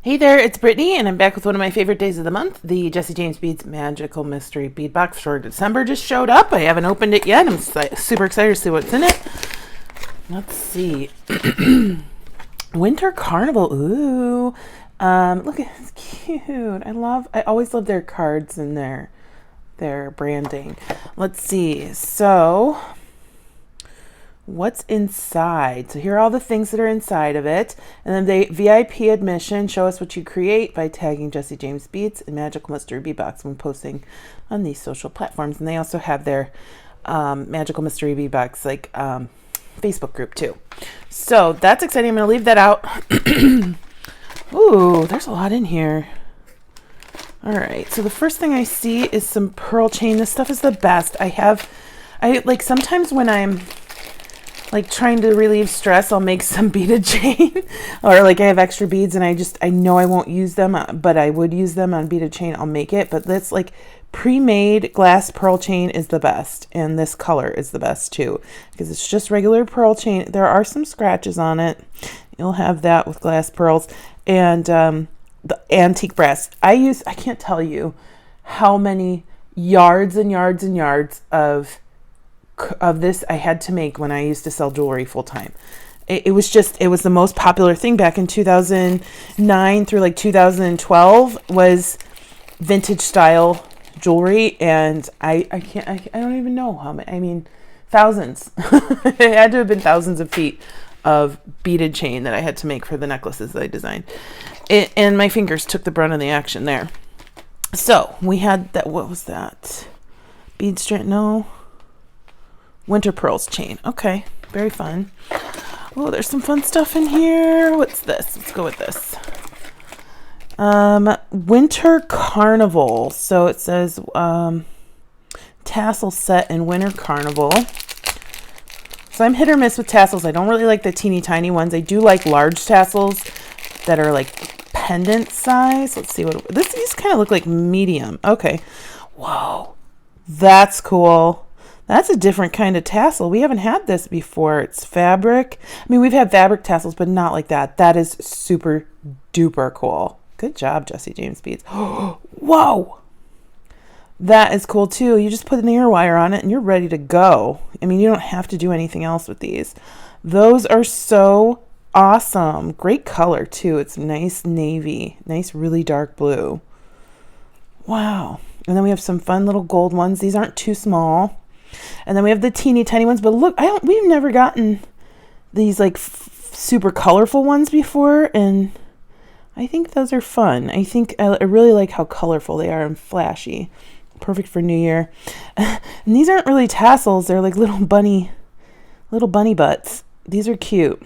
Hey there, it's Brittany, and I'm back with one of my favorite days of the month. The Jesse James Beads Magical Mystery Bead Box for December just showed up. I haven't opened it yet. I'm super excited to see what's in it. Let's see. Winter Carnival. Ooh. Look, it's cute. I always love their cards and their branding. Let's see. So, what's inside? So here are all the things that are inside of it. And then they VIP admission, show us what you create by tagging Jesse James Beads and Magical Mystery Bead Box when posting on these social platforms. And they also have their Magical Mystery Bead Box Facebook group too. So that's exciting. I'm going to leave that out. Ooh, there's a lot in here. All right. So the first thing I see is some pearl chain. This stuff is the best. Sometimes when I'm trying to relieve stress, I'll make some beaded chain or I have extra beads and I know I won't use them, but I would use them on beaded chain. I'll make it, but this pre-made glass pearl chain is the best. And this color is the best too, because it's just regular pearl chain. There are some scratches on it. You'll have that with glass pearls and the antique brass. I can't tell you how many yards and yards and yards of this I had to make when I used to sell jewelry full time. It was the most popular thing back in 2009 through 2012 was vintage style jewelry, and I don't even know how many. I mean, thousands. It had to have been thousands of feet of beaded chain that I had to make for the necklaces that I designed. And my fingers took the brunt of the action there. So we had that. What was that? Bead strand? No. Winter pearls chain. Okay, very fun. Oh, there's some fun stuff in here. What's this? Let's go with this. Winter Carnival. So it says tassel set and Winter Carnival. So I'm hit or miss with tassels. I don't really like the teeny tiny ones. I do like large tassels that are pendant size. Let's see what these kind of look like medium. Okay. Whoa, that's cool. That's a different kind of tassel. We haven't had this before. It's fabric. I mean, we've had fabric tassels, but not like that. That is super duper cool. Good job, Jesse James Beads. Whoa! That is cool too. You just put an ear wire on it and you're ready to go. I mean, you don't have to do anything else with these. Those are so awesome. Great color too. It's nice navy. Nice, really dark blue. Wow. And then we have some fun little gold ones. These aren't too small. And then we have the teeny tiny ones, but look, we've never gotten these super colorful ones before, and I think those are fun. I really like how colorful they are and flashy. Perfect for New Year. And these aren't really tassels, they're like little bunny butts. These are cute.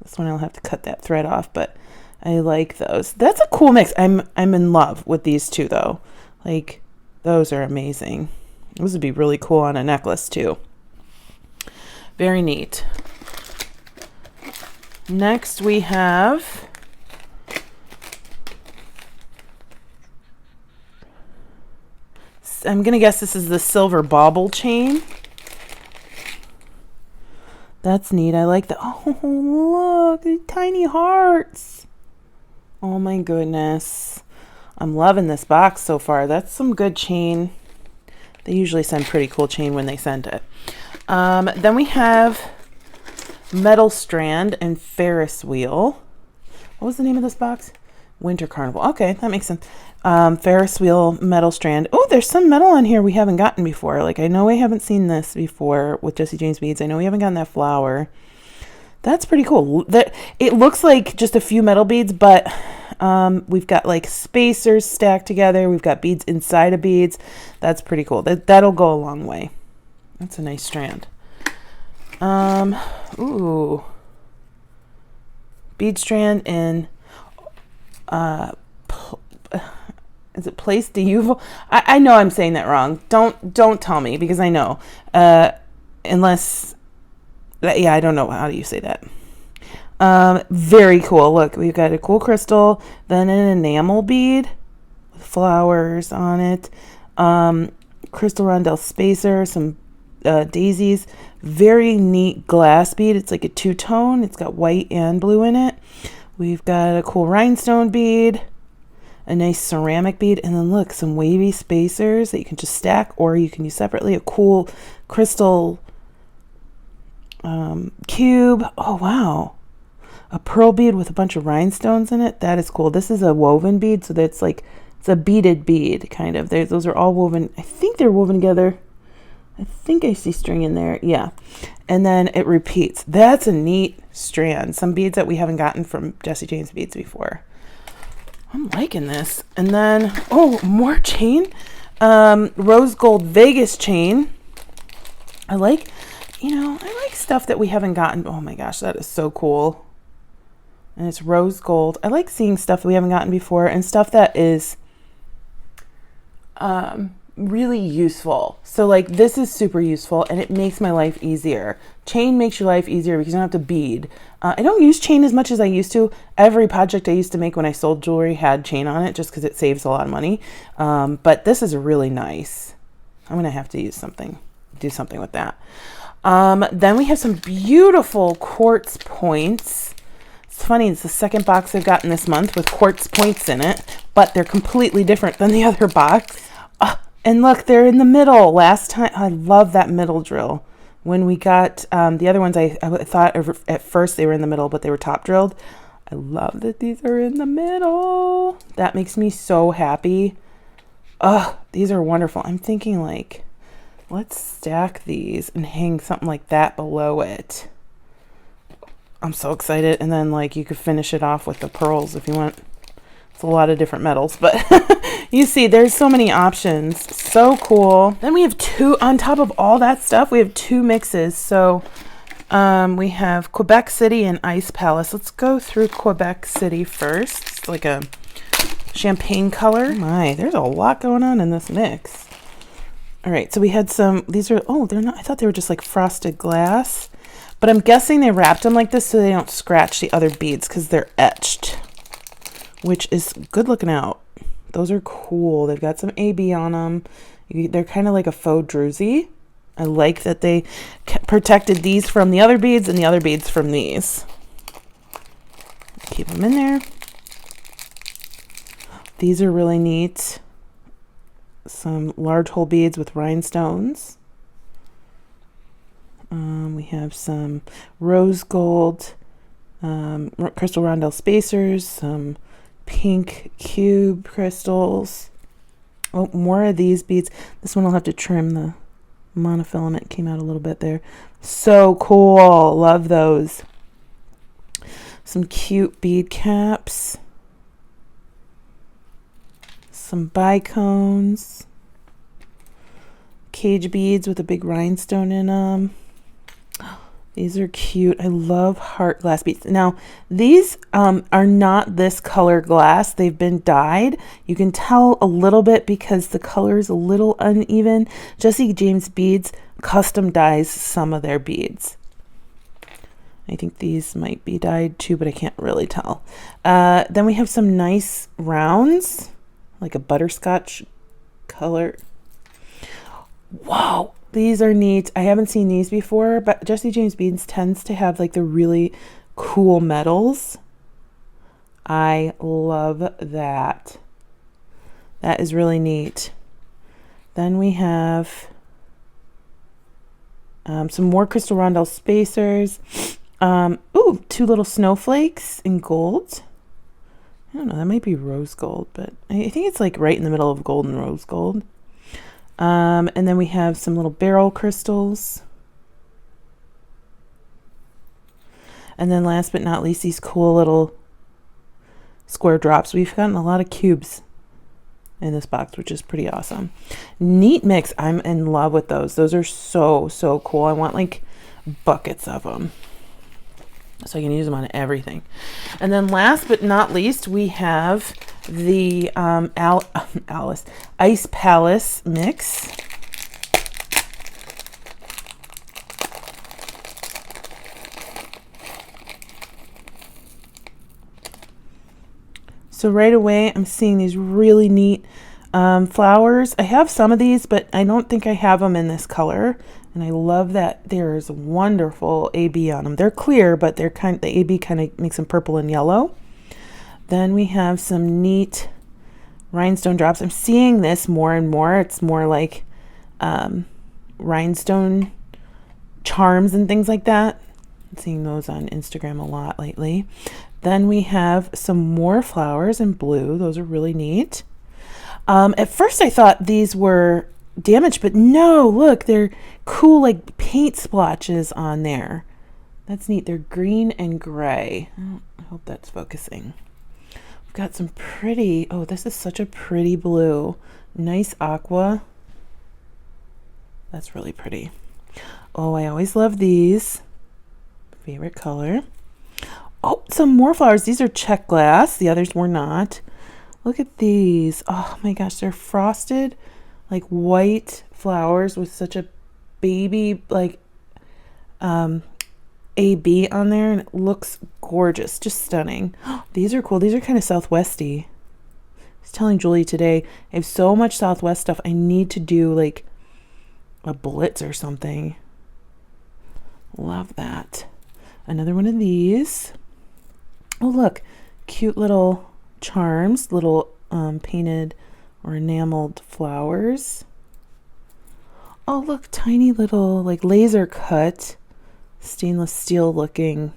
This one I'll have to cut that thread off, but I like those. That's a cool mix. I'm in love with these two though. Those are amazing. This would be really cool on a necklace too. Very neat. Next we have I'm going to guess this is the silver bauble chain. That's neat. I like that. Oh, look, the tiny hearts. Oh my goodness. I'm loving this box so far. That's some good chain. They usually send pretty cool chain when they send it. Then we have Metal Strand and Ferris Wheel. What was the name of this box? Winter Carnival. Okay, that makes sense. Ferris Wheel, Metal Strand. Oh, there's some metal on here we haven't gotten before. I know I haven't seen this before with Jesse James Beads. I know we haven't gotten that flower. That's pretty cool. It looks like just a few metal beads, but we've got spacers stacked together. We've got beads inside of beads. That's pretty cool. That'll go a long way. That's a nice strand. Ooh. Bead strand in is it Place de Uval? I know I'm saying that wrong. Don't tell me because I know. Unless I don't know how do you say that. Very cool. Look, we've got a cool crystal, then an enamel bead with flowers on it. Crystal rondelle spacer, some daisies. Very neat glass bead. It's like a two-tone. It's got white and blue in it We've got a cool rhinestone bead, a nice ceramic bead, and then look, some wavy spacers that you can just stack or you can use separately. A cool crystal cube. Oh, wow. A pearl bead with a bunch of rhinestones in it. That is cool. This is a woven bead, so that's like, it's a beaded bead, kind of. Those are all woven. I think they're woven together. I think I see string in there. Yeah. And then it repeats. That's a neat strand. Some beads that we haven't gotten from Jessie James Beads before. I'm liking this. And then, oh, more chain. Rose gold Vegas chain. I like stuff that we haven't gotten. Oh my gosh, that is so cool. And it's rose gold. I like seeing stuff that we haven't gotten before and stuff that is really useful. So like this is super useful and it makes my life easier. Chain makes your life easier because you don't have to bead. I don't use chain as much as I used to. Every project I used to make when I sold jewelry had chain on it just because it saves a lot of money. But this is really nice. I'm gonna have to do something with that. Then we have some beautiful quartz points. It's funny, it's the second box I've gotten this month with quartz points in it, but they're completely different than the other box. And look, they're in the middle. Last time, I love that middle drill. When we got the other ones, I thought at first they were in the middle, but they were top drilled. I love that these are in the middle. That makes me so happy. These are wonderful. I'm thinking like, let's stack these and hang something like that below it. I'm so excited. And then like you could finish it off with the pearls if you want. It's a lot of different metals, but you see there's so many options. So cool. Then we have two, on top of all that stuff, we have two mixes. So we have Quebec City and Ice Palace. Let's go through Quebec City first. It's like a champagne color. Oh my, there's a lot going on in this mix. All right, so we had some, these are, oh, they're not, I thought they were just like frosted glass, but I'm guessing they wrapped them like this so they don't scratch the other beads because they're etched, which is good looking out. Those are cool. They've got some AB on them. They're kind of like a faux druzy. I like that they protected these from the other beads and the other beads from these. Keep them in there. These are really neat. Some large hole beads with rhinestones. We have some rose gold, crystal rondelle spacers, some pink cube crystals. Oh, more of these beads. This one I'll have to trim. The monofilament came out a little bit there. So cool. Love those. Some cute bead caps. Some bicones. Cage beads with a big rhinestone in them. These are cute. I love heart glass beads. Now, these are not this color glass. They've been dyed. You can tell a little bit because the color is a little uneven. Jessie James Beads custom dyes some of their beads. I think these might be dyed too, but I can't really tell. Then we have some nice rounds, like a butterscotch color. Wow. These are neat. I haven't seen these before, but Jessie James Beads tends to have like the really cool metals. I love that. That is really neat. Then we have some more crystal rondelle spacers. Ooh, two little snowflakes in gold. I don't know, that might be rose gold, but I think it's like right in the middle of gold and rose gold. And then we have some little barrel crystals. And then last but not least, these cool little square drops. We've gotten a lot of cubes in this box, which is pretty awesome. Neat mix. I'm in love with those. Those are so, so cool. I want like buckets of them so I can use them on everything. And then last but not least, we have the Ice Palace mix. So right away, I'm seeing these really neat flowers. I have some of these, but I don't think I have them in this color. And I love that there's wonderful AB on them. They're clear, but they're the AB kind of makes them purple and yellow. Then we have some neat rhinestone drops. I'm seeing this more and more. It's more like rhinestone charms and things like that. I'm seeing those on Instagram a lot lately. Then we have some more flowers in blue. Those are really neat. At first I thought these were damaged, but no, look, they're cool like paint splotches on there. That's neat. They're green and gray. I hope that's focusing. We've got some pretty, oh, this is such a pretty blue. Nice aqua. That's really pretty. Oh, I always love these. Favorite color. Oh, some more flowers. These are check glass. The others were not. Look at these. Oh my gosh, they're frosted like white flowers with such a baby like AB on there, and it looks gorgeous, just stunning. These are cool. These are kind of Southwesty. I was telling Julie today, I have so much Southwest stuff. I need to do like a blitz or something. Love that. Another one of these. Oh look, cute little charms, little painted or enameled flowers. Oh look, tiny little like laser cut stainless steel looking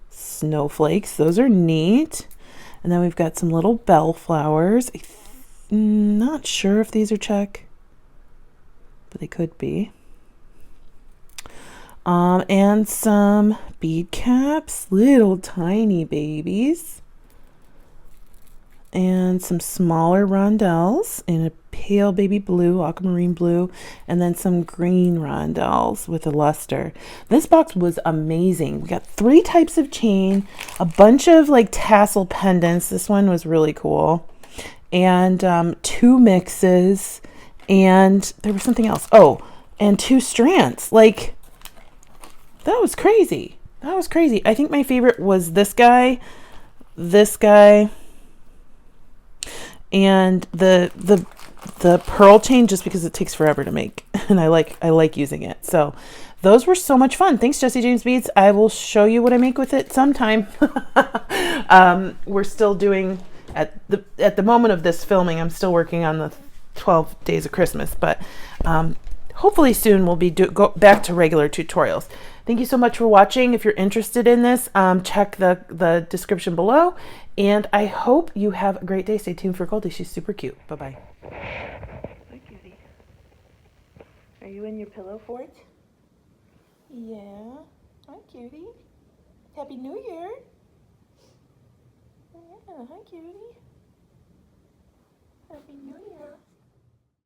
snowflakes. Those are neat. And then we've got some little bell flowers. I'm not sure if these are check, but they could be. And some bead caps, little tiny babies. And some smaller rondelles in a pale baby blue, aquamarine blue, and then some green rondelles with a luster. This box was amazing. We got 3 types of chain, a bunch of like tassel pendants. This one was really cool. And 2 mixes, and there was something else. Oh, and 2 strands. Like, that was crazy. That was crazy. I think my favorite was this guy, and the pearl chain, just because it takes forever to make, and I like using it. So those were so much fun. Thanks, Jesse James Beads. I will show you what I make with it sometime. We're still doing at the moment of this filming, I'm still working on the 12 days of Christmas, but hopefully soon we'll be go back to regular tutorials. Thank you so much for watching. If you're interested in this, check the description below. And I hope you have a great day. Stay tuned for Goldie. She's super cute. Bye-bye. Hi, cutie. Are you in your pillow fort? Yeah. Hi, cutie. Happy New Year. Yeah, hi, cutie. Happy New Year.